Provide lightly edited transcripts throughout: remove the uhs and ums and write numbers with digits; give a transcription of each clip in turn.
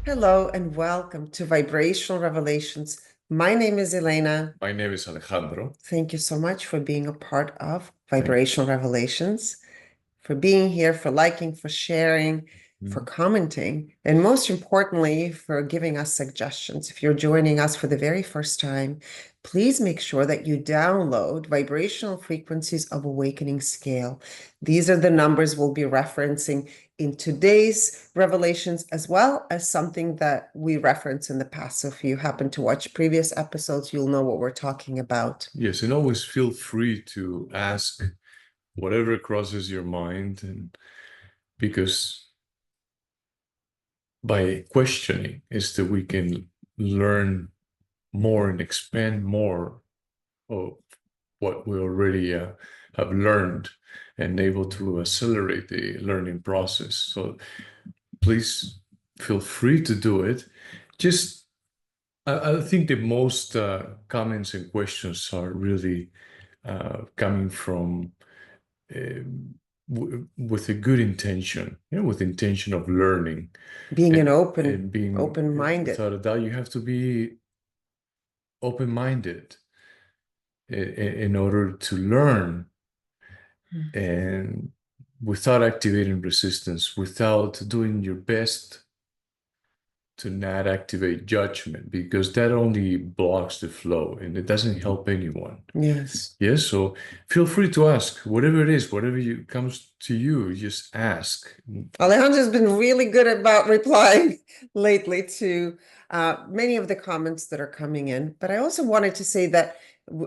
Hello and welcome to Vibrational Revelations. My name is Elena. My name is Alejandro. Thank you so much for being a part of Thank you. Vibrational Revelations, for being here, for liking, for sharing, for commenting, and most importantly, for giving us suggestions. If you're joining us for the very first time, please make sure that you download Vibrational Frequencies of Awakening Scale. These are the numbers we'll be referencing in today's revelations, as well as something that we referenced in the past. So if you happen to watch previous episodes, you'll know what we're talking about. Yes, and always feel free to ask whatever crosses your mind, and because by questioning is that we can learn more and expand more of what we already have learned and able to accelerate the learning process. So please feel free to do it. Just I think the most comments and questions are really coming from with a good intention, with intention of learning, Being and being open-minded. without a doubt, you have to be open-minded in order to learn, and without activating resistance, without doing your best to not activate judgment, because that only blocks the flow and it doesn't help anyone. Yes. Yes, so feel free to ask whatever it is, whatever comes to you, just ask. Alejandro's been really good about replying lately to many of the comments that are coming in. But I also wanted to say that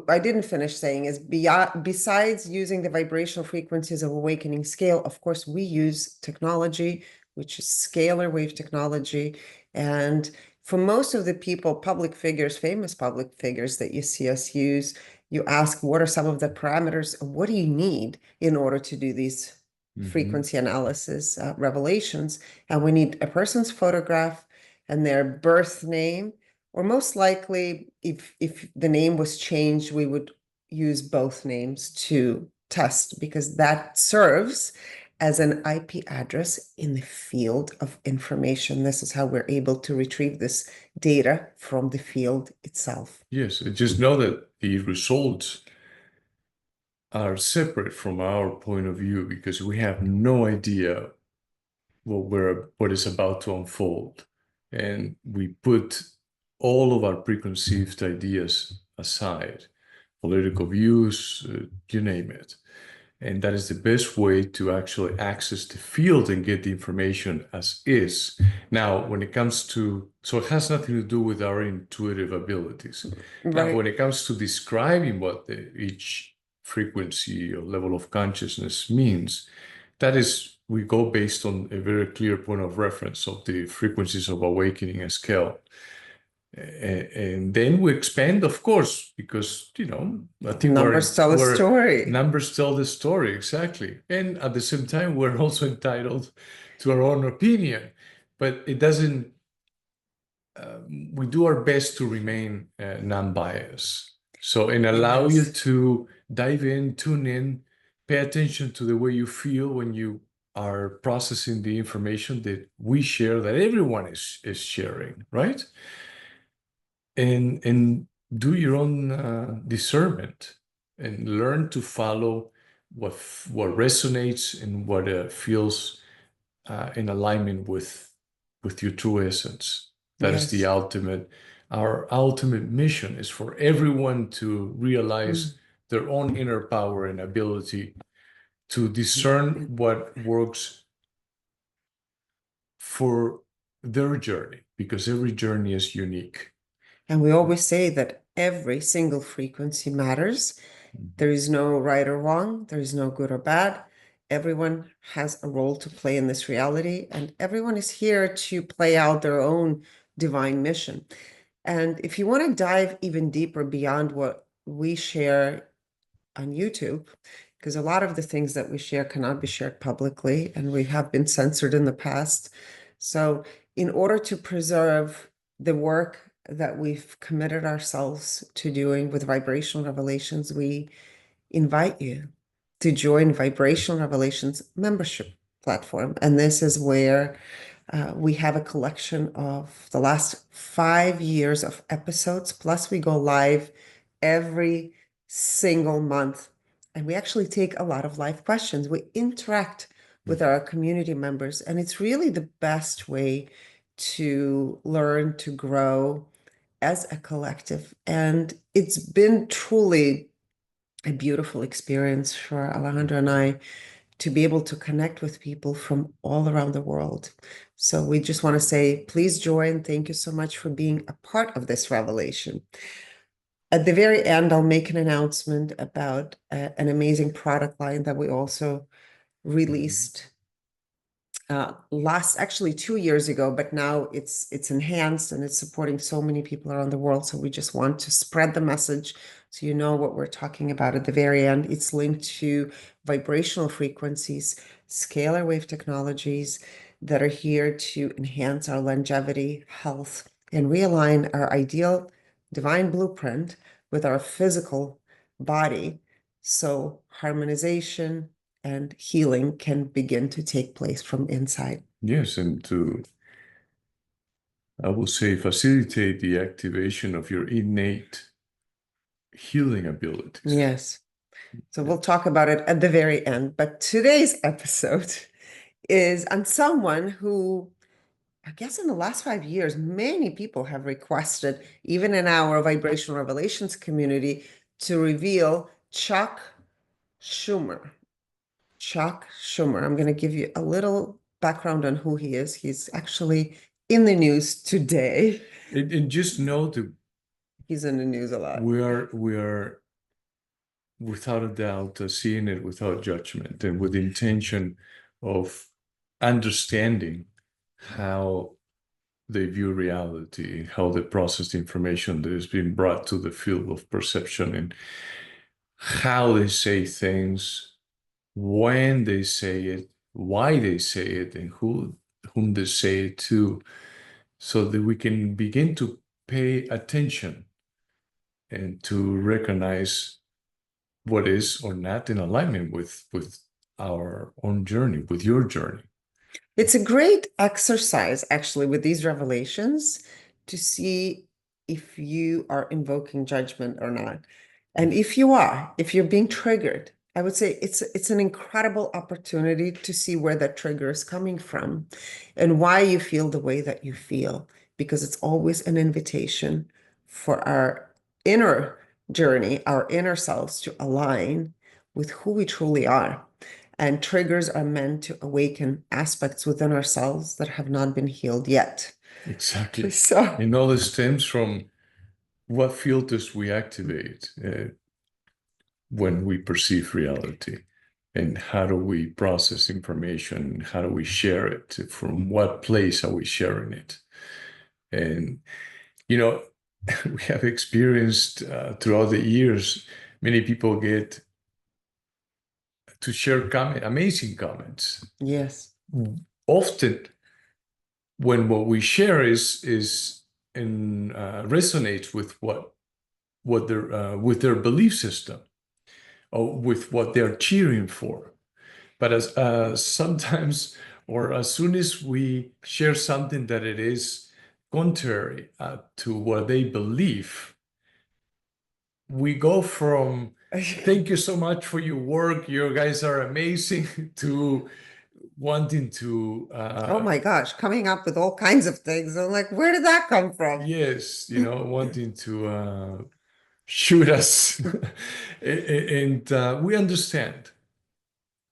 I didn't finish saying is besides using the vibrational frequencies of awakening scale, of course, we use technology, which is scalar wave technology. And for most of the people, public figures, famous public figures that you see us use, you ask, what are some of the parameters? What do you need in order to do these frequency analysis revelations? And we need a person's photograph and their birth name, or most likely, if the name was changed, we would use both names to test, because that serves as an IP address in the field of information. This is how we're able to retrieve this data from the field itself. Yes, just know that the results are separate from our point of view, because we have no idea what is about to unfold, and we put all of our preconceived ideas aside, political views, you name it. And that is the best way to actually access the field and get the information as is. Now, when it comes to, so it has nothing to do with our intuitive abilities. Now, Right. when it comes to describing what each frequency or level of consciousness means, that is, we go based on a very clear point of reference of the frequencies of awakening scale. And then we expand, of course, because, I think Numbers tell a story. Numbers tell the story, exactly. And at the same time, we're also entitled to our own opinion, but it doesn't, we do our best to remain non-biased. So, and allow you to dive in, tune in, pay attention to the way you feel when you are processing the information that we share, that everyone is sharing, right? And do your own discernment and learn to follow what resonates and what feels in alignment with your true essence. That is the ultimate. Our ultimate mission is for everyone to realize their own inner power and ability to discern what works for their journey, because every journey is unique. And we always say that every single frequency matters. There is no right or wrong. There is no good or bad. Everyone has a role to play in this reality, and everyone is here to play out their own divine mission. And if you want to dive even deeper beyond what we share on YouTube, because a lot of the things that we share cannot be shared publicly, and we have been censored in the past. So in order to preserve the work that we've committed ourselves to doing with Vibrational Revelations, we invite you to join Vibrational Revelations membership platform. And this is where We have a collection of the last 5 years of episodes, plus we go live every single month. And we actually take a lot of live questions. We interact with our community members, and it's really the best way to learn, to grow as a collective. And it's been truly a beautiful experience for Alejandro and I to be able to connect with people from all around the world. So we just want to say, please join. Thank you so much for being a part of this revelation. At the very end, I'll make an announcement about an amazing product line that we also released actually 2 years ago, but now it's enhanced and it's supporting so many people around the world. So we just want to spread the message so you know what we're talking about at the very end. It's linked to vibrational frequencies, scalar wave technologies that are here to enhance our longevity, health, and realign our ideal divine blueprint with our physical body. So harmonization and healing can begin to take place from inside. Yes, and to, I will say, facilitate the activation of your innate healing abilities. Yes. So we'll talk about it at the very end. But today's episode is on someone who, I guess in the last 5 years, many people have requested, even in our Vibrational Revelations community, to reveal Chuck Schumer. Chuck Schumer. I'm going to give you a little background on who he is. He's actually in the news today. And just know that He's in the news a lot. we are without a doubt seeing it without judgment and with the intention of understanding how they view reality, how they process the information that is being brought to the field of perception, and how they say things, when they say it, why they say it, and whom they say it to, so that we can begin to pay attention and to recognize what is or not in alignment with our own journey, with your journey. It's a great exercise, actually, with these revelations to see if you are invoking judgment or not. And if you are, if you're being triggered, I would say it's an incredible opportunity to see where that trigger is coming from and why you feel the way that you feel, because it's always an invitation for our inner journey, our inner selves to align with who we truly are. And triggers are meant to awaken aspects within ourselves that have not been healed yet. Exactly. So, And all this stems from what filters we activate when we perceive reality, and how do we process information, how do we share it, from what place are we sharing it. And we have experienced throughout the years, many people get to share amazing comments. yes. Often when what we share is resonates with their belief system, or with what they're cheering for. But as sometimes, or as soon as we share something that it is contrary to what they believe, we go from "thank you so much for your work, you guys are amazing," to wanting to Oh my gosh, coming up with all kinds of things. I'm like, where did that come from? yes, wanting to shoot us. And we understand.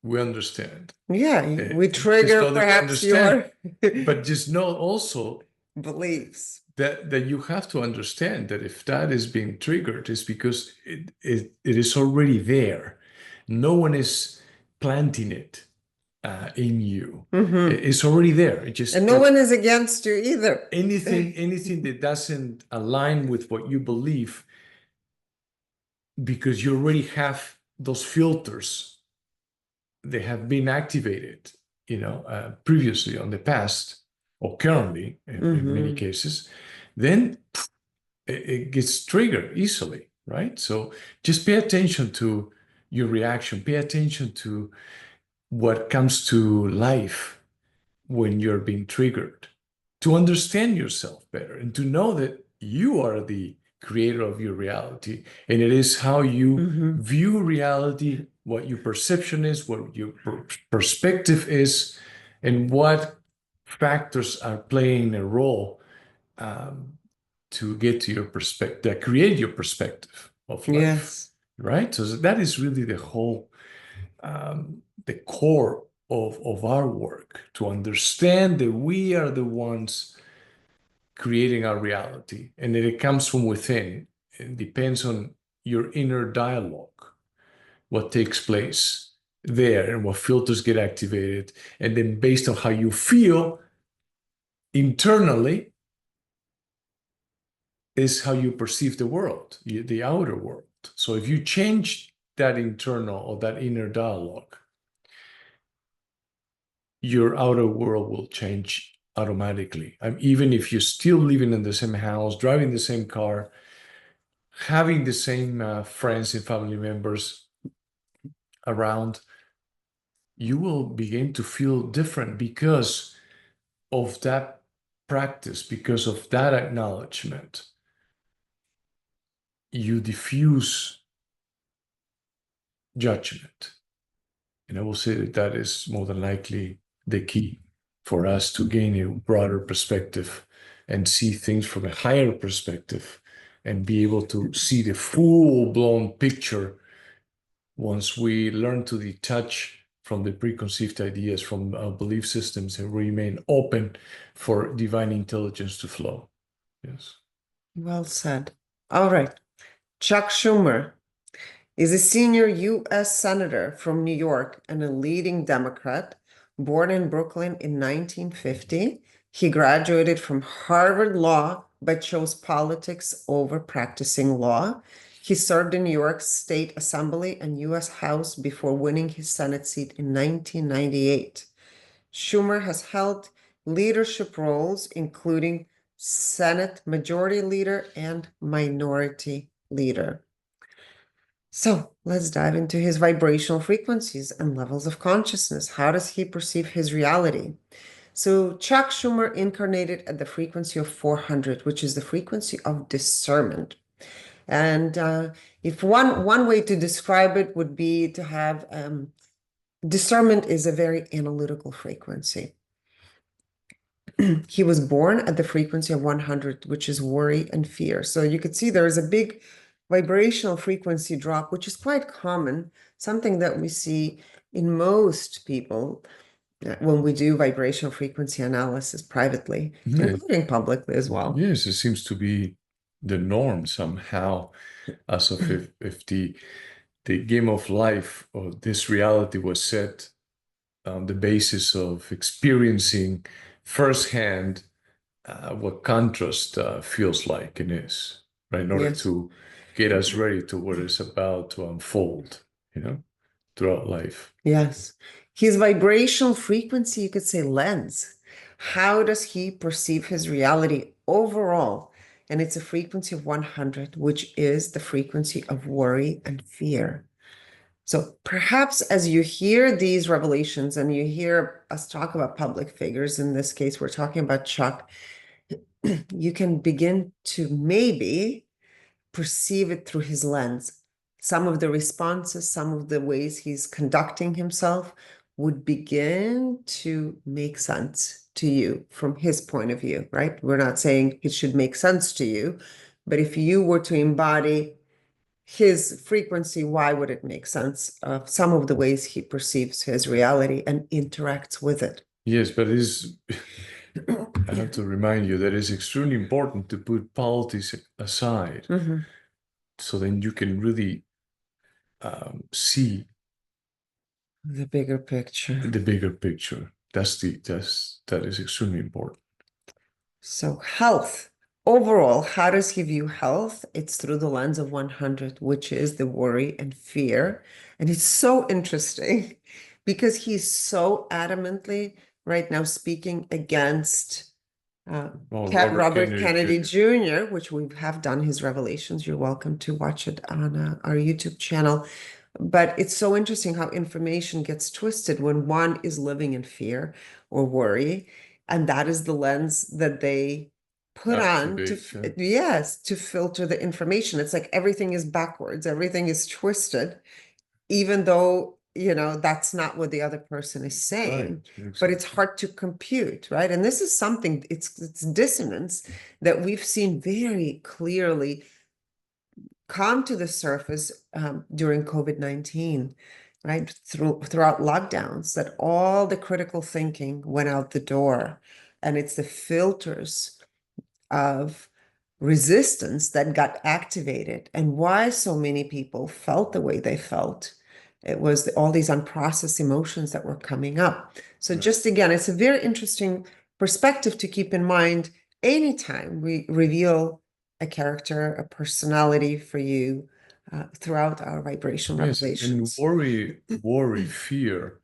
Yeah, we Just trigger know that we perhaps your understand, but just know also beliefs. that you have to understand that if that is being triggered, it's because it is already there. No one is planting it in you. Mhm. It's already there. It just And no one is against you either. anything that doesn't align with what you believe, because you already have those filters, they have been activated, previously on the past, or currently in many cases, then it gets triggered easily, right? So just pay attention to your reaction, pay attention to what comes to life, when you're being triggered, to understand yourself better, and to know that you are the creator of your reality. And it is how you view reality, what your perception is, what your perspective is, and what factors are playing a role to get to your perspective, that create your perspective of life. Yes. Right? So that is really the whole, the core of our work, to understand that we are the ones creating our reality, and that it comes from within. It depends on your inner dialogue, what takes place there, and what filters get activated. And then based on how you feel internally is how you perceive the world, the outer world. So if you change that internal or that inner dialogue, your outer world will change automatically. Even if you're still living in the same house, driving the same car, having the same friends and family members around, you will begin to feel different because of that practice, because of that acknowledgement. You diffuse judgment. And I will say that that is more than likely the key for us to gain a broader perspective and see things from a higher perspective and be able to see the full-blown picture once we learn to detach from the preconceived ideas, from our belief systems, and remain open for divine intelligence to flow. Yes. Well said. All right. Chuck Schumer is a senior U.S. Senator from New York and a leading Democrat, born in Brooklyn in 1950. He graduated from Harvard Law, but chose politics over practicing law. He served in New York State Assembly and U.S. House before winning his Senate seat in 1998. Schumer has held leadership roles, including Senate Majority Leader and Minority Leader. So let's dive into his vibrational frequencies and levels of consciousness. How does he perceive his reality? So Chuck Schumer incarnated at the frequency of 400, which is the frequency of discernment. And if one way to describe it would be to have discernment is a very analytical frequency. He was born at the frequency of 100, which is worry and fear. So you could see there is a big vibrational frequency drop, which is quite common, something that we see in most people when we do vibrational frequency analysis privately, including publicly as well. Yes, it seems to be the norm somehow, as of if the game of life or this reality was set on the basis of experiencing firsthand what contrast feels like and is, right? In order to get us ready to what is about to unfold, throughout life. Yes. His vibrational frequency, you could say lens. How does he perceive his reality overall? And it's a frequency of 100, which is the frequency of worry and fear. So perhaps as you hear these revelations and you hear us talk about public figures, in this case, we're talking about Chuck, you can begin to maybe perceive it through his lens. Some of the responses, some of the ways he's conducting himself would begin to make sense to you from his point of view, right? We're not saying it should make sense to you, but if you were to embody his frequency, why would it make sense of some of the ways he perceives his reality and interacts with it? Yes, but I have to remind you that it's extremely important to put politics aside, so then you can really see the bigger picture. The bigger picture. That is extremely important. So health. Overall, how does he view health? It's through the lens of 100, which is the worry and fear. And it's so interesting because he's so adamantly right now speaking against Robert Kennedy Jr., which we have done his revelations. You're welcome to watch it on our YouTube channel. But it's so interesting how information gets twisted when one is living in fear or worry, and that is the lens that they put on to, Activates, yeah. yes, to filter the information. It's like everything is backwards, everything is twisted, even though, that's not what the other person is saying. Right, But it's exactly. hard to compute, right? And this is something, it's dissonance that we've seen very clearly come to the surface during COVID-19, right? Throughout lockdowns, that all the critical thinking went out the door. And it's the filters of resistance that got activated, and why so many people felt the way they felt. It was all these unprocessed emotions that were coming up. So Right. just again, it's a very interesting perspective to keep in mind anytime we reveal a character, a personality for you throughout our vibrational Yes, and revelations. worry, fear.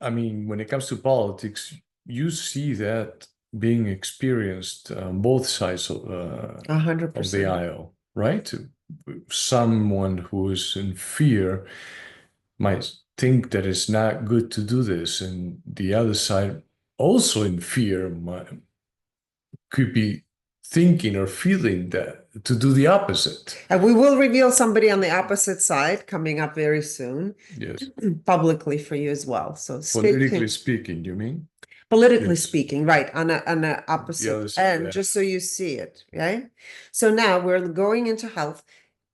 I mean, when it comes to politics, you see that being experienced on both sides of the 100%. aisle, right? Someone who is in fear might think that it's not good to do this, and the other side, also in fear, could be thinking or feeling that to do the opposite. And we will reveal somebody on the opposite side coming up very soon, Yes, publicly for you as well. So stay politically tuned. speaking, you mean? Politically Yes, speaking, right, on a the opposite other side, end, yeah. just so you see it, right? So now we're going into health.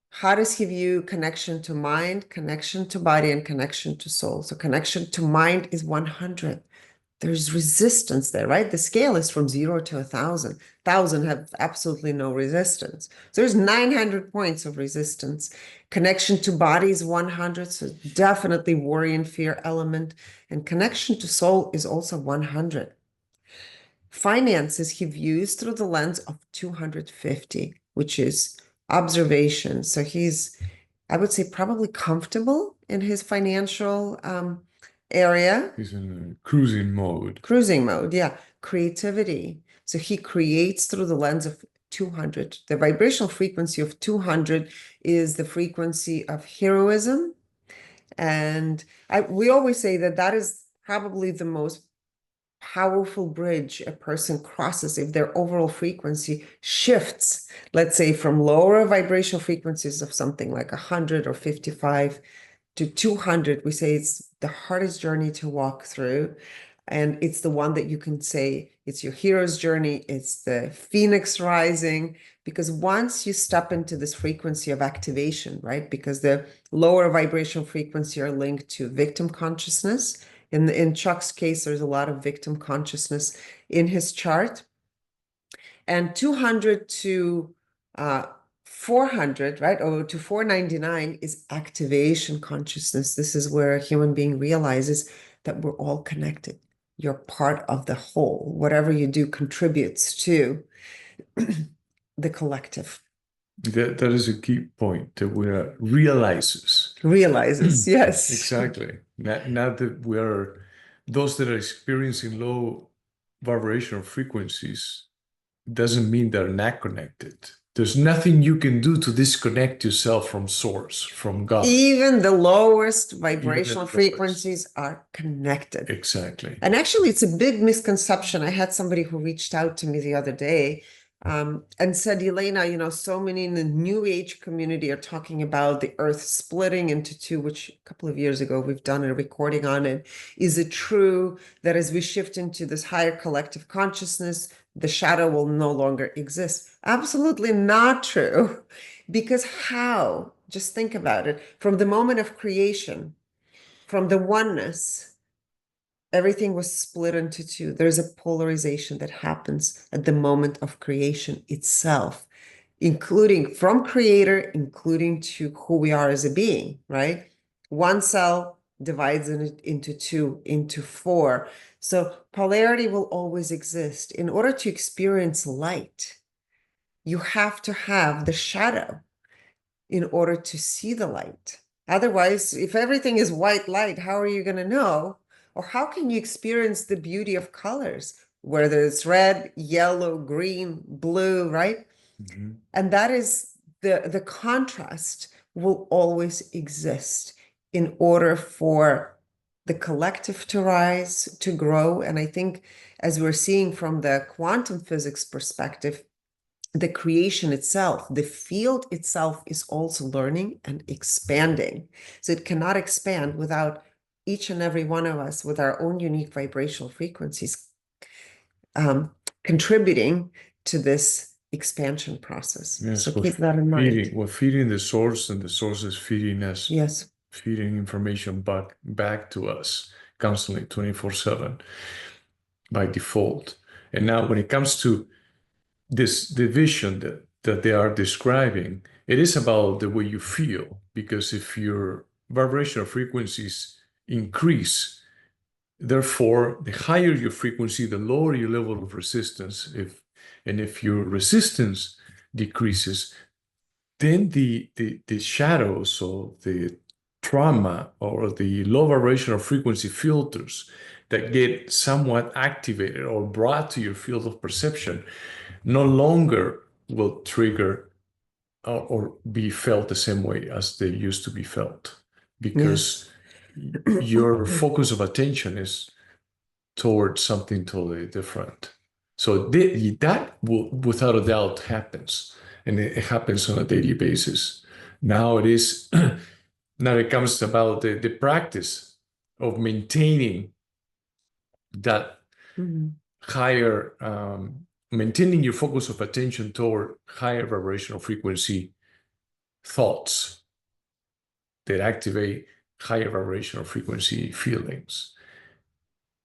How does he view connection to mind, connection to body, and connection to soul? So connection to mind is 100. There's resistance there, right? The scale is from 0 to 1,000. 1,000 have absolutely no resistance. So there's 900 points of resistance. Connection to body is 100, so definitely worry and fear element. And connection to soul is also 100. Finances he views through the lens of 250, which is observation. So he's, I would say, probably comfortable in his financial area. He's in a cruising mode. Cruising mode, yeah. Creativity. So he creates through the lens of 200. The vibrational frequency of 200 is the frequency of heroism. And we always say that that is probably the most powerful bridge a person crosses if their overall frequency shifts, let's say from lower vibrational frequencies of something like 100 or 55 to 200. We say it's the hardest journey to walk through. And it's the one that you can say it's your hero's journey, it's the phoenix rising, because once you step into this frequency of activation, right? Because the lower vibrational frequency are linked to victim consciousness. In Chuck's case, there's a lot of victim consciousness in his chart. And 200 to 400, right? Or to 499 is activation consciousness. This is where a human being realizes that we're all connected. You're part of the whole. Whatever you do contributes to the collective. That is a key point that we realizes. Realizes, yes. Exactly. Not that we are those that are experiencing low vibrational frequencies doesn't mean they're not connected. There's nothing you can do to disconnect yourself from source, from God. Even the lowest Even the vibrational lowest. frequencies are connected. Exactly. And actually, it's a big misconception. I had somebody who reached out to me the other day and said, Elena, so many in the New Age community are talking about the Earth splitting into two, which a couple of years ago we've done a recording on it. Is it true that as we shift into this higher collective consciousness, the shadow will no longer exist? Absolutely not true. Because how? Just think about it. From the moment of creation, from the oneness, everything was split into two. There's a polarization that happens at the moment of creation itself, including from creator, including to who we are as a being, right? One cell divides it into two, into four. So polarity will always exist. In order to experience light, you have to have the shadow in order to see the light. Otherwise, if everything is white light, how are you going to know? Or how can you experience the beauty of colors, whether it's red, yellow, green, blue, right? Mhm. And that is the contrast will always exist in order for the collective to rise, to grow. And I think, as we're seeing from the quantum physics perspective, the creation itself, the field itself is also learning and expanding. So it cannot expand without each and every one of us with our own unique vibrational frequencies contributing to this expansion process. Yes, So keep that in mind. we're feeding the source, and the source is feeding us, Yes. feeding information back to us constantly, 24/7 by default. And now when it comes to this division that they are describing, it is about the way you feel, because if your vibrational frequencies increase, therefore, the higher your frequency, the lower your level of resistance. If your resistance decreases, then the shadows or the trauma or the low vibrational frequency filters that get somewhat activated or brought to your field of perception no longer will trigger or be felt the same way as they used to be felt, because your focus of attention is towards something totally different. So that will, without a doubt, happens, and it happens on a daily basis. Now it is now it comes about the practice of maintaining that higher, maintaining your focus of attention toward higher vibrational frequency thoughts that activate higher vibrational frequency feelings.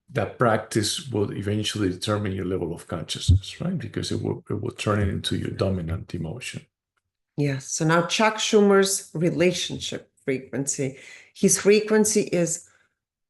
That practice will eventually determine your level of consciousness, right? Because it will turn it into your dominant emotion. Yes. So now Chuck Schumer's relationship frequency. His frequency is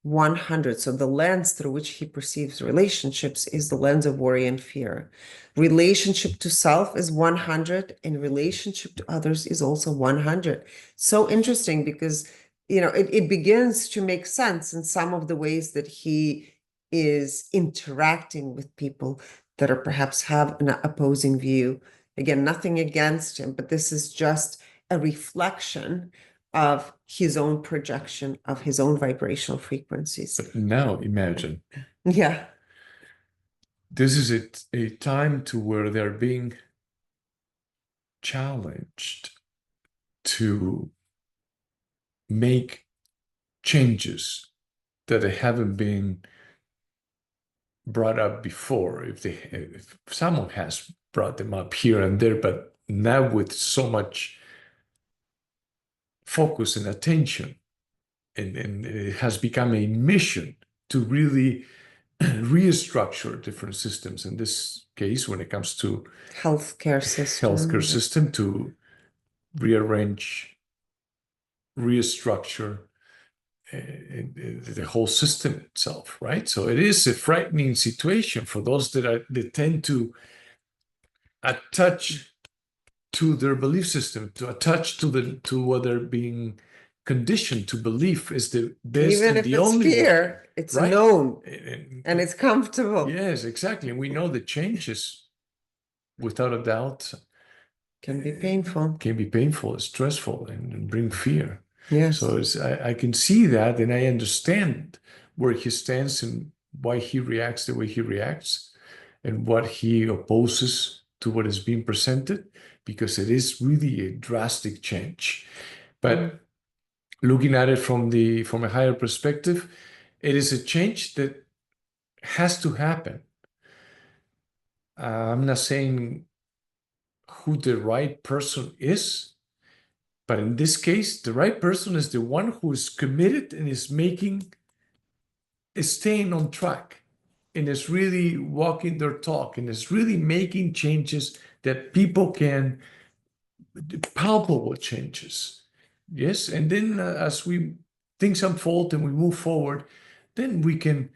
100. So the lens through which he perceives relationships is the lens of worry and fear. Relationship to self is 100, and relationship to others is also 100. So interesting, because it begins to make sense in some of the ways that he is interacting with people that are perhaps have an opposing view. Again, nothing against him, but this is just a reflection of his own projection of his own vibrational frequencies. But now imagine, Yeah. this is a time to where they're being challenged to make changes that they haven't been brought up before. If someone has brought them up here and there, but now with so much focus and attention, and it has become a mission to really restructure different systems. In this case, when it comes to Healthcare system, to rearrange, restructure the whole system itself, right? So it is a frightening situation for those that tend to attach to their belief system, to attach to what they're being conditioned to believe is the best Even and if the it's only fear, way, it's right? known and it's comfortable. Yes, exactly. And we know the changes, without a doubt, Can be painful. stressful, and bring fear. Yes. So I can see that, and I understand where he stands and why he reacts the way he reacts, and what he opposes to what is being presented, because it is really a drastic change. But looking at it from a higher perspective, it is a change that has to happen. I'm not saying who the right person is, but in this case, the right person is the one who is committed and is staying on track, and is really walking their talk, and is really making changes that people can, palpable changes. Yes. And then as things unfold and we move forward, then we can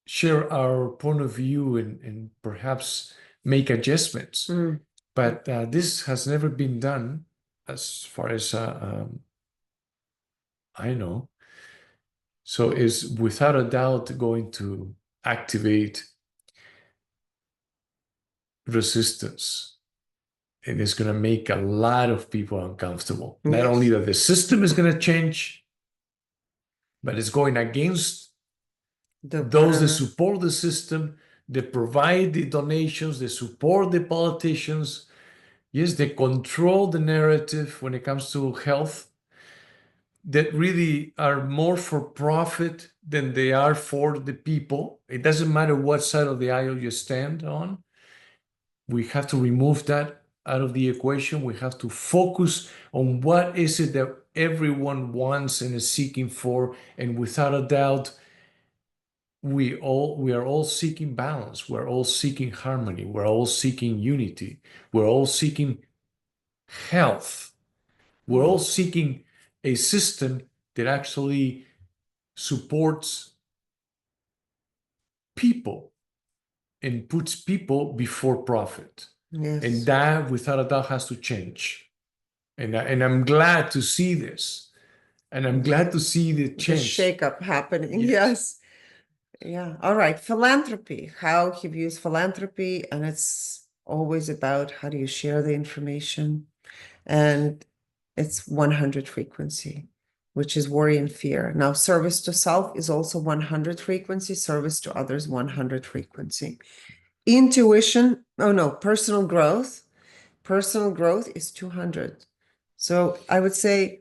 share our point of view, and perhaps make adjustments. But this has never been done, as far as I know. So is without a doubt going to activate resistance and it's going to make a lot of people uncomfortable. Not only that the system is going to change, but it's going against those that support the system, they provide the donations, they support the politicians. Yes, they control the narrative when it comes to health, that really are more for profit than they are for the people. It doesn't matter what side of the aisle you stand on. We have to remove that out of the equation. We have to focus on what is it that everyone wants and is seeking for. And without a doubt, we are all seeking balance. We're all seeking harmony. We're all seeking unity. We're all seeking health. We're all seeking a system that actually supports people and puts people before profit. Yes. And that, without a doubt, has to change. And I'm glad to see this. And I'm glad to see the change. The shakeup happening. Yes. Yeah. All right. Philanthropy, how he views philanthropy. And it's always about how do you share the information. And it's 100 frequency, which is worry and fear. Now, service to self is also 100 frequency, service to others, 100 frequency. Intuition, oh no, personal growth. Personal growth is 200. So I would say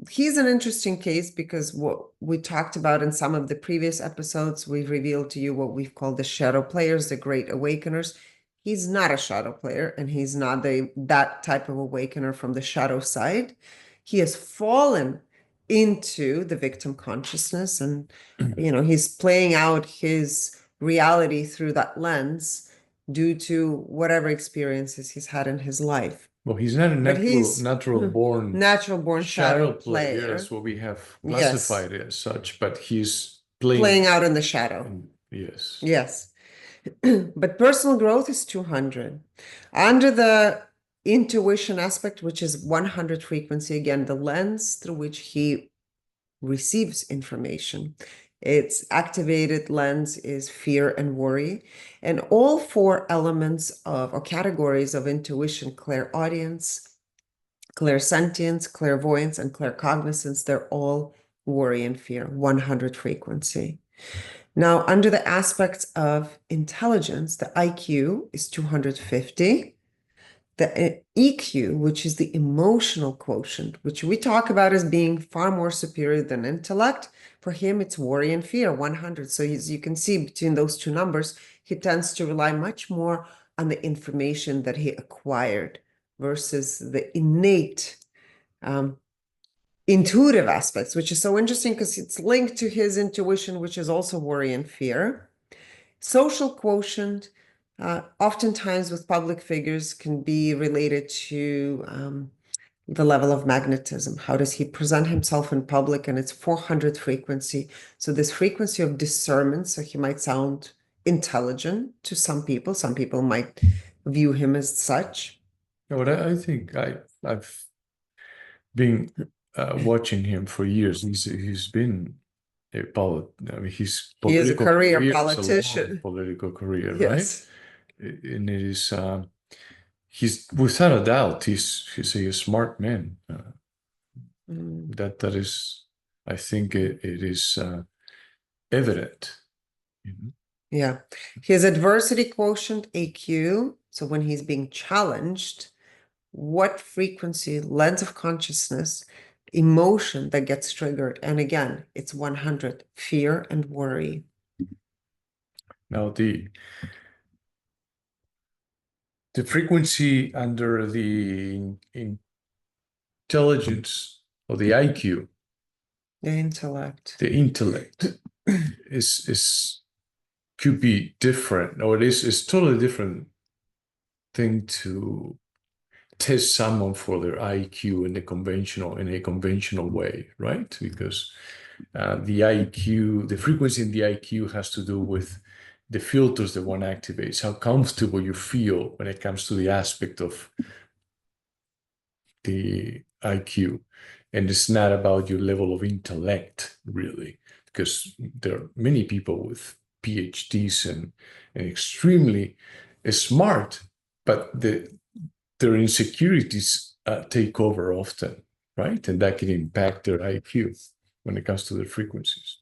he's an interesting case because what we talked about in some of the previous episodes, we've revealed to you what we've called the shadow players, the great awakeners. He's not a shadow player, and he's not that type of awakener from the shadow side. He has fallen into the victim consciousness, and he's playing out his reality through that lens due to whatever experiences he's had in his life. Well, he's not a natural born shadow player. That's what we have classified as such, but he's playing out in the shadow. Yes. Yes. But personal growth is 200. Under the intuition aspect, which is 100 frequency, again, the lens through which he receives information. Its activated lens is fear and worry. And all four elements of or categories of intuition, clairaudience, clairsentience, clairvoyance, and claircognizance, they're all worry and fear, 100 frequency. Now, under the aspects of intelligence, the IQ is 250. The EQ, which is the emotional quotient, which we talk about as being far more superior than intellect, for him, it's worry and fear, 100. So as you can see between those two numbers, he tends to rely much more on the information that he acquired versus the innate intuitive aspects, which is so interesting because it's linked to his intuition, which is also worry and fear. Social quotient, oftentimes with public figures, can be related to the level of magnetism. How does he present himself in public? And it's 400 frequency. So this frequency of discernment, so he might sound intelligent to some people. Some people might view him as such. But I think I've been watching him for years. He's been a his he is a career politician. Political career, yes. Right? And it is he's without a doubt he's a smart man. That is, I think it is evident. Yeah, his adversity quotient, AQ. So when he's being challenged, what frequency, lens of consciousness, emotion that gets triggered? And again, it's 100, fear and worry. Now the frequency under the intelligence or the IQ, the intellect is could be different, or it's totally different thing to test someone for their IQ in a conventional way, right? Because the IQ, the frequency in the IQ has to do with the filters that one activates, how comfortable you feel when it comes to the aspect of the IQ. And it's not about your level of intellect, really, because there are many people with PhDs and extremely smart, but their insecurities take over often, right? And that can impact their IQ when it comes to their frequencies.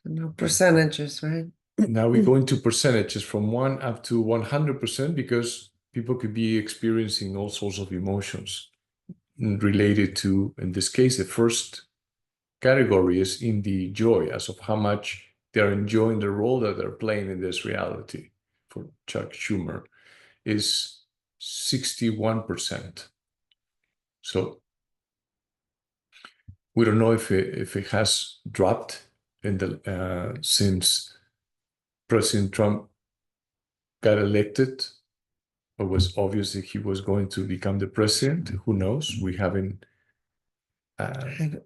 No percentages, right? Now we go into percentages from 1 up to 100% because people could be experiencing all sorts of emotions related to, in this case, the first category is in the joy, as of how much they're enjoying the role that they're playing in this reality. For Chuck Schumer is 61%. So we don't know if it has dropped in the since President Trump got elected, or was obvious that he was going to become the president. Who knows? We haven't.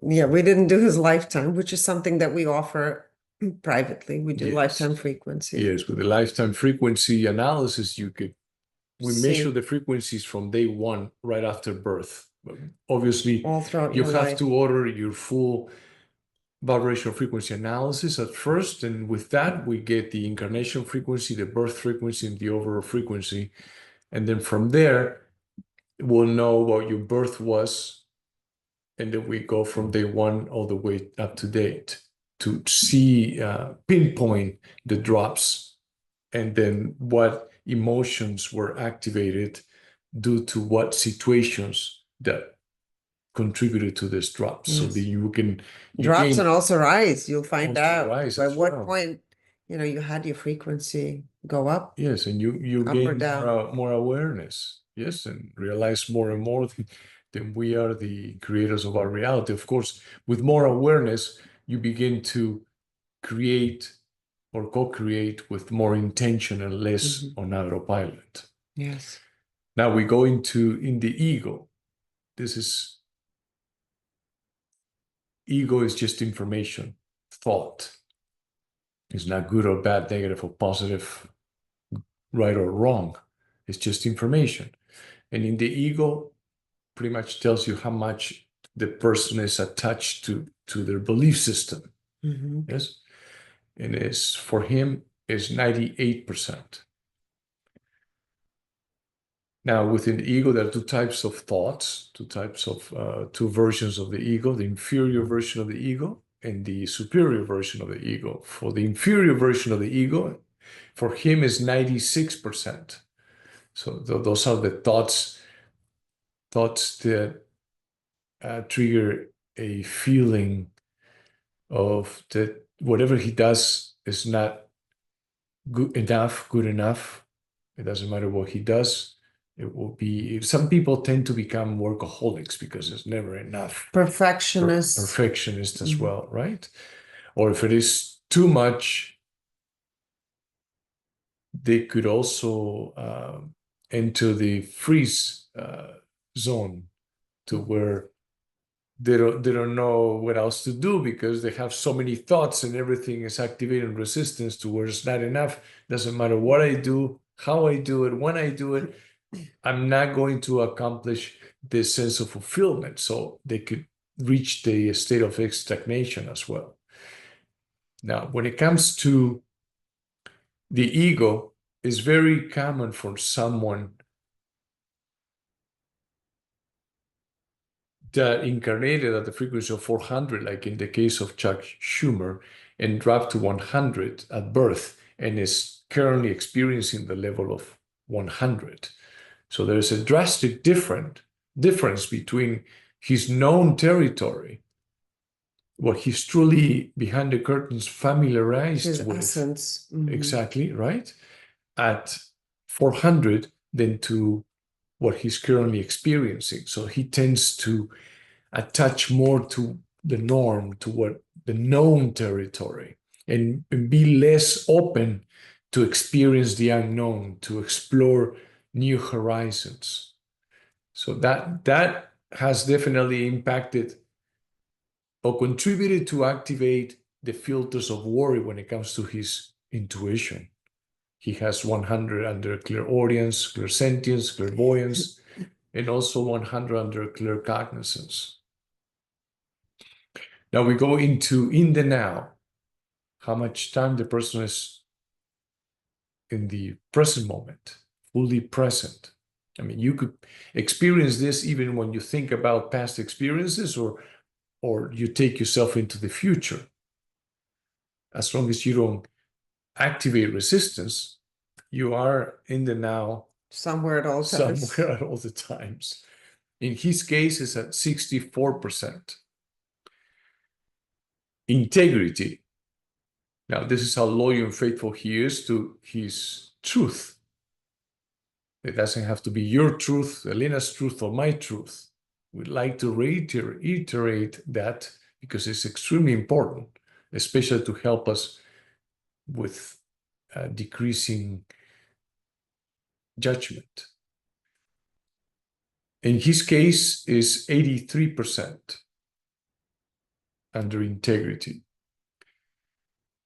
Yeah, we didn't do his lifetime, which is something that we offer privately. We do Yes. lifetime frequency. Yes, with the lifetime frequency analysis, we measure the frequencies from day one, right after birth. Obviously, all throughout you your have life. to order your full vibrational frequency analysis at first, and with that, we get the incarnation frequency, the birth frequency, and the overall frequency. And then from there, we'll know what your birth was, and then we go from day one all the way up to date to see, pinpoint the drops, and then what emotions were activated due to what situations that contributed to this drop. So Yes. that you Drops gain and also rise. You'll find also out rise by as what well. point, you had your frequency go up. Yes, and you Up or gain down. more awareness. Yes, and realize more and more that we are the creators of our reality. Of course, with more awareness, you begin to create or co-create with more intention and less on autopilot. Yes. Now we go in the ego. Ego is just information, thought. It's not good or bad, negative or positive, right or wrong. It's just information. And in the ego, pretty much tells you how much the person is attached to their belief system. Yes. And for him is 98%. Now, within the ego, there are two types of thoughts, two versions of the ego, the inferior version of the ego and the superior version of the ego. For the inferior version of the ego, for him is 96%. So those are the thoughts that trigger a feeling of that whatever he does is not good enough. It doesn't matter what he does. It will be, some people tend to become workaholics because it's never enough. Perfectionists. Perfectionists as well, right? Or if it is too much, they could also enter the freeze zone, to where they don't know what else to do because they have so many thoughts and everything is activating resistance to where it's not enough. Doesn't matter what I do, how I do it, when I do it, I'm not going to accomplish this sense of fulfillment. So they could reach the state of stagnation as well. Now, when it comes to the ego, it's very common for someone that incarnated at the frequency of 400, like in the case of Chuck Schumer, and dropped to 100 at birth and is currently experiencing the level of 100. So there's a drastic difference between his known territory, what he's truly behind the curtains familiarized His with. essence. Exactly, right? At 400 than to what he's currently experiencing. So he tends to attach more to the norm, to what the known territory, and be less open to experience the unknown, to explore new horizons. So that has definitely impacted or contributed to activate the filters of worry when it comes to his intuition. He has 100 under clairaudience, clairsentience, clairvoyance, and also 100 under claircognizance. Now we go into in the now, how much time the person is in the present moment. fully present. I mean, you could experience this even when you think about past experiences or you take yourself into the future. As long as you don't activate resistance, you are in the now Somewhere at all times. somewhere at all the times. In his case, it's at 64%. Integrity. Now, this is how loyal and faithful he is to his truth. It doesn't have to be your truth, Elena's truth, or my truth. We'd like to reiterate that because it's extremely important, especially to help us with decreasing judgment. In his case, is 83% under integrity.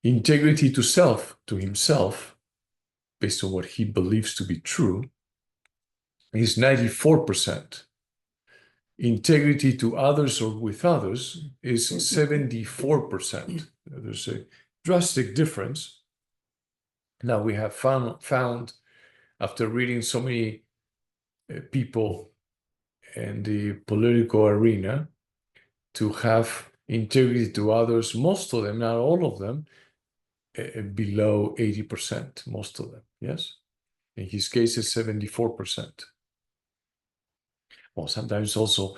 Integrity to self, to himself, based on what he believes to be true, is 94%. Integrity to others or with others is 74%. There's a drastic difference. Now we have found after reading so many people in the political arena to have integrity to others, most of them, not all of them, below 80%, most of them, yes? In his case, it's 74%. Well, sometimes also,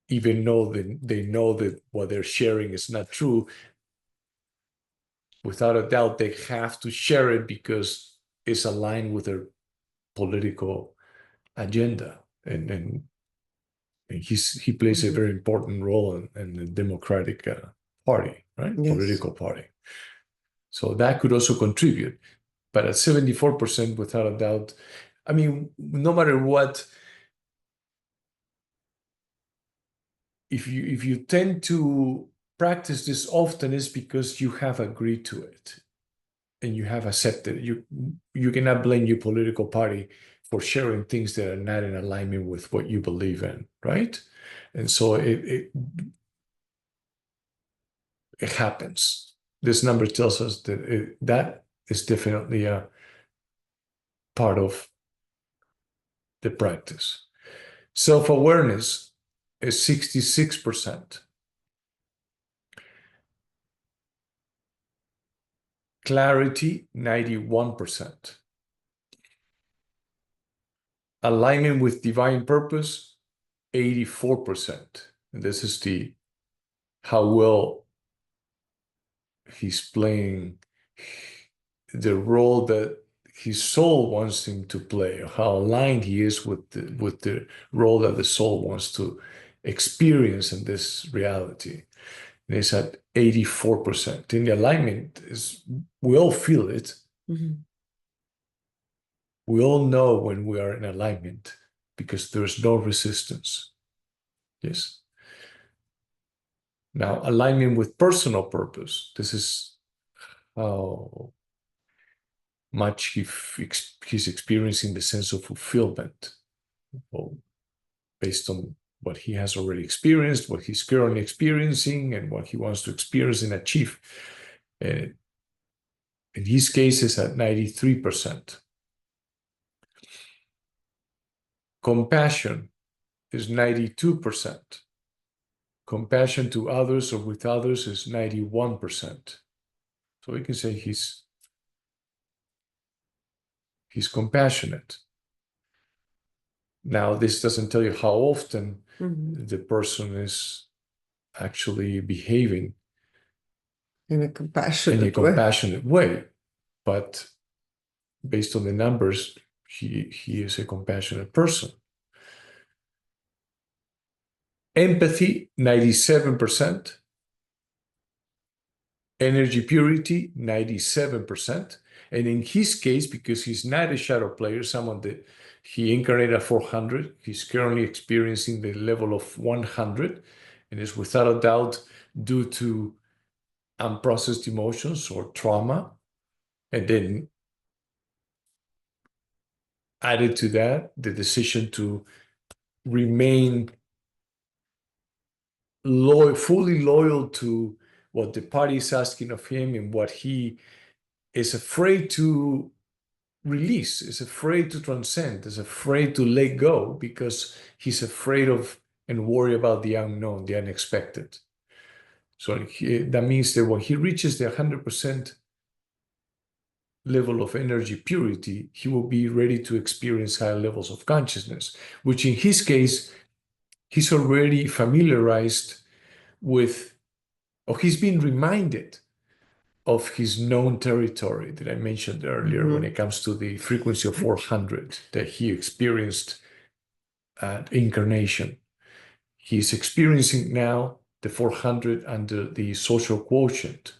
even though they know that what they're sharing is not true, without a doubt, they have to share it because it's aligned with their political agenda. And he plays a very important role in the Democratic Party, right? Yes. Political party. So that could also contribute. But at 74%, without a doubt, I mean, no matter what, if you tend to practice this often, it's because you have agreed to it and you have accepted it. You cannot blame your political party for sharing things that are not in alignment with what you believe in, right? And so it happens. This number tells us that that is definitely a part of the practice. Self-awareness is 66%. Clarity, 91%. Alignment with divine purpose, 84%. And this is how well he's playing the role that his soul wants him to play, or how aligned he is with the role that the soul wants to experience in this reality. And it's at 84%. And the alignment is, we all feel it. Mm-hmm. We all know when we are in alignment because there's no resistance. Yes. Now, alignment with personal purpose. This is how much he's experiencing the sense of fulfillment, well, based on what he has already experienced, what he's currently experiencing, and what he wants to experience and achieve. In his case, it's at 93%. Compassion is 92%. Compassion to others or with others is 91%. So we can say he's compassionate. Now, this doesn't tell you how often the person is actually behaving in a compassionate way. But based on the numbers, he is a compassionate person. Empathy, 97%. Energy purity, 97%. And in his case, because he's not a shadow player, someone that he incarnated at 400, he's currently experiencing the level of 100, and is without a doubt due to unprocessed emotions or trauma. And then added to that, the decision to remain fully loyal to what the party is asking of him and what he is afraid to release, is afraid to transcend, is afraid to let go because he's afraid of and worry about the unknown, the unexpected. So that means that when he reaches the 100% level of energy purity, he will be ready to experience higher levels of consciousness, which in his case, he's already familiarized with, or he's been reminded of his known territory that I mentioned earlier when it comes to the frequency of 400 that he experienced at incarnation. He's experiencing now the 400 under the social quotient.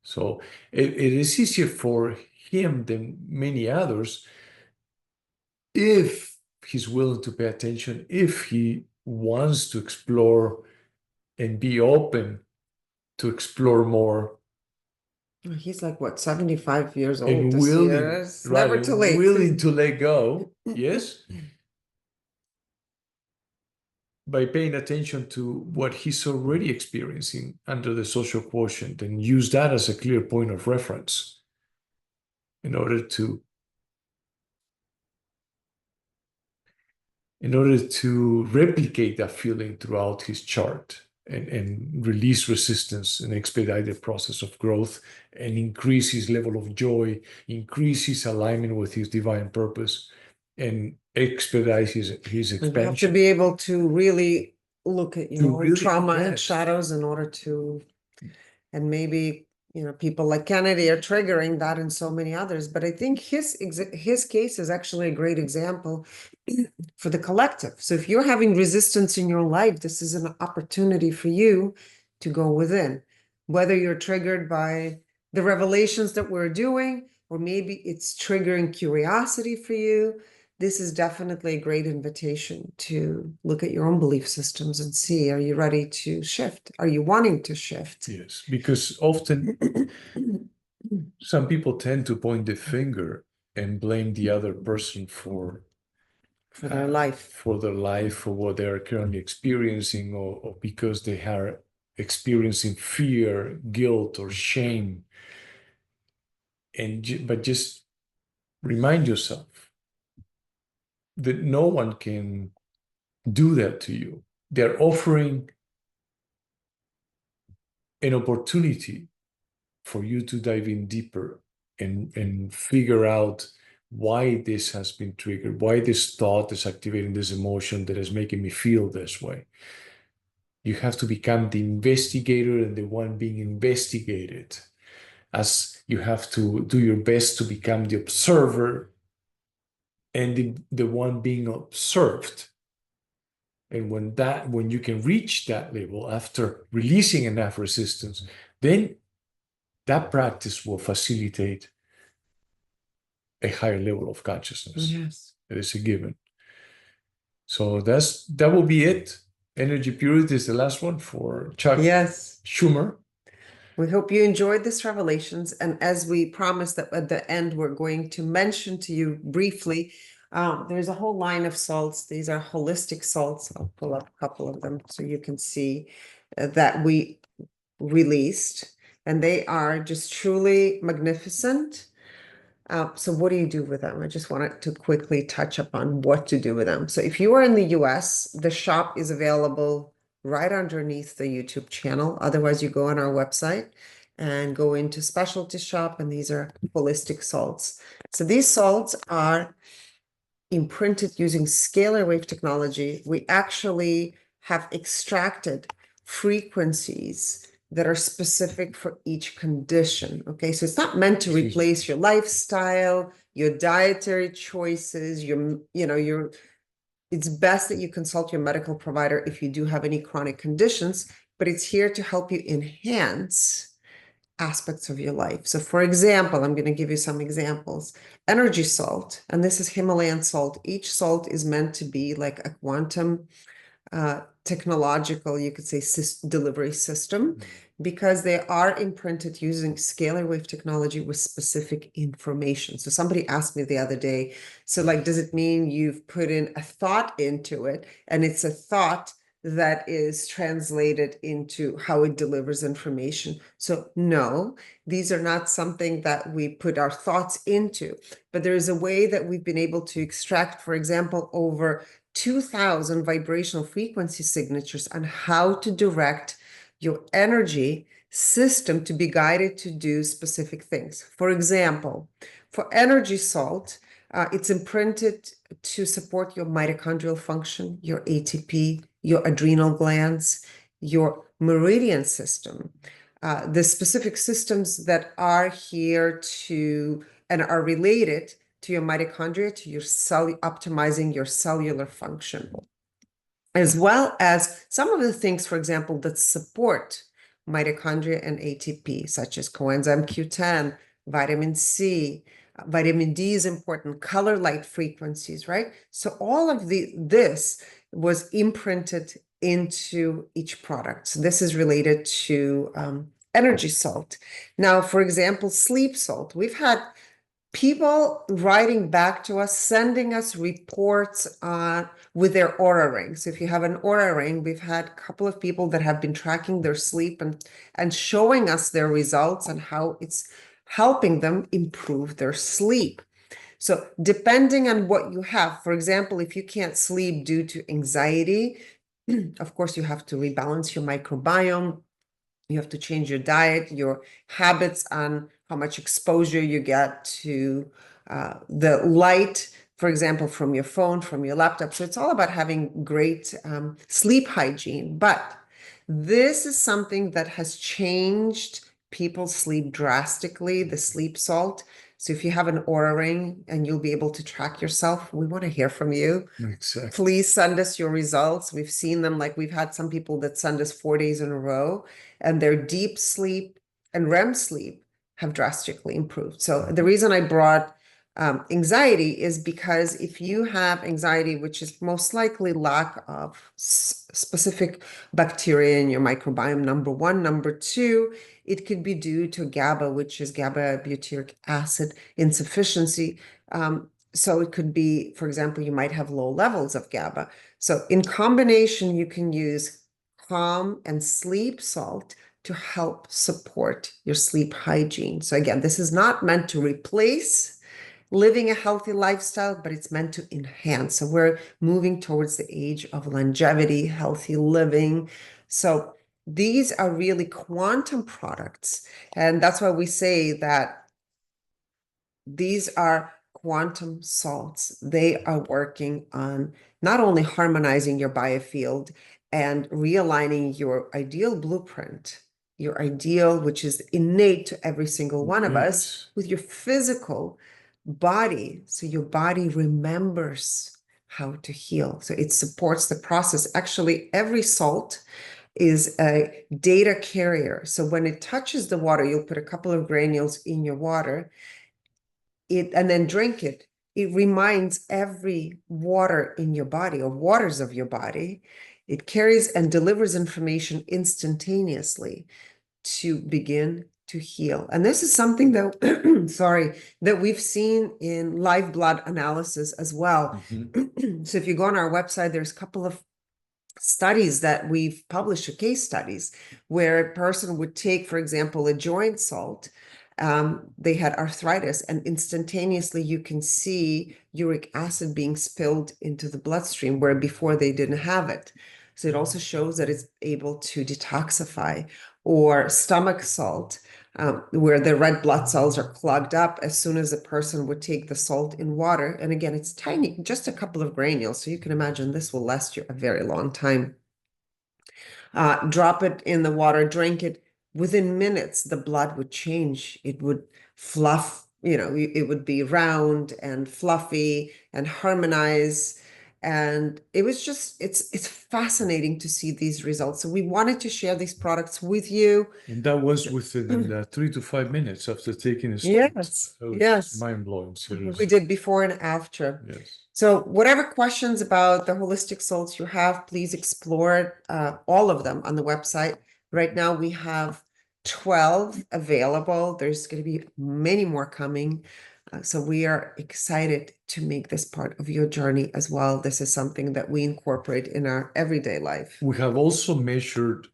So it is easier for him than many others if he's willing to pay attention, if he wants to explore and be open to explore more. He's like, what, 75 years old And this year? willing, It's right, never and too late. willing to let go, yes, by paying attention to what he's already experiencing under the social quotient and use that as a clear point of reference in order to replicate that feeling throughout his chart and release resistance and expedite the process of growth and increase his level of joy, increase his alignment with his divine purpose, and expedite his You have to expansion. be able to really look at your To own really, trauma and yes. shadows in order to, and maybe, people like Kennedy are triggering that and so many others. But I think his case is actually a great example for the collective. So if you're having resistance in your life, this is an opportunity for you to go within, whether you're triggered by the revelations that we're doing, or maybe it's triggering curiosity for you. This is definitely a great invitation to look at your own belief systems and see, are you ready to shift? Are you wanting to shift? Yes, because often some people tend to point the finger and blame the other person for their life. For their life, or what they are currently experiencing, or because they are experiencing fear, guilt, or shame. But just remind yourself that no one can do that to you. They're offering an opportunity for you to dive in deeper and figure out why this has been triggered, why this thought is activating this emotion that is making me feel this way. You have to become the investigator and the one being investigated, as you have to do your best to become the observer and the one being observed. And when you can reach that level after releasing enough resistance, then that practice will facilitate a higher level of consciousness. Yes. It is a given. So that will be it. Energy purity is the last one for Chuck Schumer. We hope you enjoyed this revelations. And as we promised that at the end, we're going to mention to you briefly, there's a whole line of salts. These are holistic salts. I'll pull up a couple of them so you can see that we released. And they are just truly magnificent. So what do you do with them? I just wanted to quickly touch upon what to do with them. So if you are in the US, the shop is available right underneath the YouTube channel. Otherwise, you go on our website and go into specialty shop, and these are holistic salts. So these salts are imprinted using scalar wave technology. We actually have extracted frequencies that are specific for each condition. Okay, so it's not meant to replace your lifestyle, your dietary choices, it's best that you consult your medical provider if you do have any chronic conditions, but it's here to help you enhance aspects of your life. So for example, I'm going to give you some examples. Energy salt, and this is Himalayan salt. Each salt is meant to be like a quantum technological, you could say, delivery system, because they are imprinted using scalar wave technology with specific information. So somebody asked me the other day, so like, does it mean you've put in a thought into it and it's a thought that is translated into how it delivers information. So no, these are not something that we put our thoughts into, but there is a way that we've been able to extract, for example, over 2,000 vibrational frequency signatures on how to direct your energy system to be guided to do specific things. For example, for energy salt, it's imprinted to support your mitochondrial function, your ATP, your adrenal glands, your meridian system. The specific systems that are here to and are related to your mitochondria, to your optimizing your cellular function, as well as some of the things, for example, that support mitochondria and ATP, such as coenzyme Q10, vitamin C, vitamin D is important, color light frequencies, right? So all of this was imprinted into each product. So this is related to energy salt. Now, for example, sleep salt. We've had people writing back to us, sending us reports with their Aura ring. So if you have an Aura ring, we've had a couple of people that have been tracking their sleep and showing us their results and how it's helping them improve their sleep. So depending on what you have, for example, if you can't sleep due to anxiety, of course, you have to rebalance your microbiome. You have to change your diet, your habits on how much exposure you get to the light, for example, from your phone, from your laptop. So it's all about having great sleep hygiene. But this is something that has changed people's sleep drastically, the sleep salt. So if you have an Aura ring and you'll be able to track yourself, we want to hear from you. Exactly. Please send us your results. We've seen them, like we've had some people that send us 4 days in a row, and their deep sleep and REM sleep have drastically improved. So the reason I brought anxiety is because if you have anxiety, which is most likely lack of specific bacteria in your microbiome, number one. Number two, it could be due to GABA, which is GABA butyric acid insufficiency. So it could be, for example, you might have low levels of GABA. So in combination, you can use calm and sleep salt to help support your sleep hygiene. So again, this is not meant to replace living a healthy lifestyle, but it's meant to enhance. So we're moving towards the age of longevity, healthy living. So these are really quantum products. And that's why we say that these are quantum salts. They are working on not only harmonizing your biofield and realigning your ideal blueprint, your ideal, which is innate to every single one of us, with your physical body. So your body remembers how to heal. So it supports the process. Actually, every salt is a data carrier. So when it touches the water, you'll put a couple of granules in your water, and then drink it. It reminds every water in your body, or waters of your body. It carries and delivers information instantaneously to begin to heal. And this is something that, sorry, that we've seen in live blood analysis as well. So if you go on our website, there's a couple of studies that we've published, case studies, where a person would take, for example, a joint salt. They had arthritis, and instantaneously you can see uric acid being spilled into the bloodstream where before they didn't have it. So it also shows that it's able to detoxify. Or stomach salt, where the red blood cells are clogged up as soon as a person would take the salt in water. And again, it's tiny, just a couple of granules. So you can imagine this will last you a very long time. Drop it in the water, drink it. Within minutes, the blood would change. It would fluff, it would be round and fluffy and harmonize. And it was just, it's fascinating to see these results. So we wanted to share these products with you. And that was within 3 to 5 minutes after taking a salt. Yes, yes. Mind-blowing, seriously. We did before and after. Yes. So whatever questions about the holistic salts you have, please explore all of them on the website. Right now we have 12 available. There's going to be many more coming. So we are excited to make this part of your journey as well. This is something that we incorporate in our everyday life. We have also measured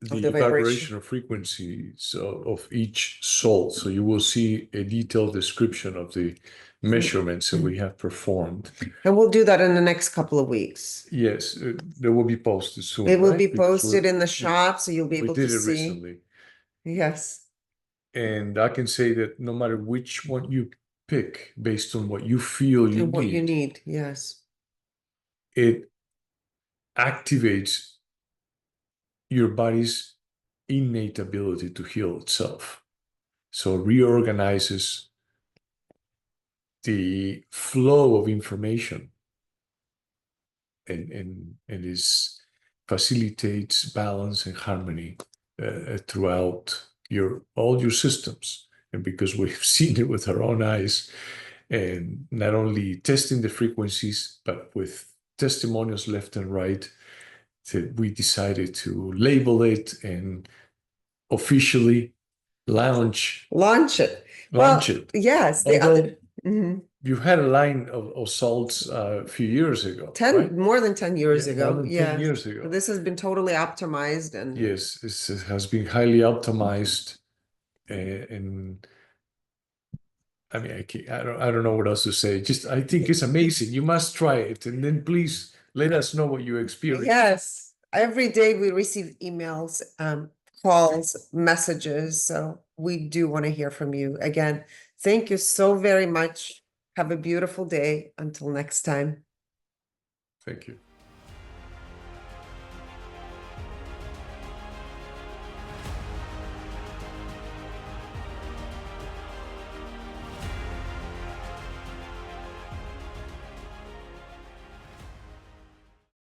Of the the vibration. vibrational frequencies of each soul. So you will see a detailed description of the measurements that we have performed. And we'll do that in the next couple of weeks. Yes, they will be posted soon, It will right? be Because posted in the shop, so you'll be we able did to it see. recently. Yes. And I can say that no matter which one you pick based on what you feel you And what you need, need, yes. it activates your body's innate ability to heal itself. So reorganizes the flow of information and is facilitates balance and harmony throughout all your systems. And because we've seen it with our own eyes, and not only testing the frequencies, but with testimonials left and right, that we decided to label it and officially launch it. launch Well, it. yes. Although Mhm. you had a line of salts a few years ago, right? More than 10 years Yeah, ago. more than 10 Yes. years ago. This has been totally optimized and Yes, it has been highly optimized, and I mean, I don't know what else to say. Just, I think it's amazing. You must try it, and then please let us know what you experience. yes. Every day we receive emails, calls, messages. So we do want to hear from you. Again, thank you so very much. Have a beautiful day. Until next time. Thank you.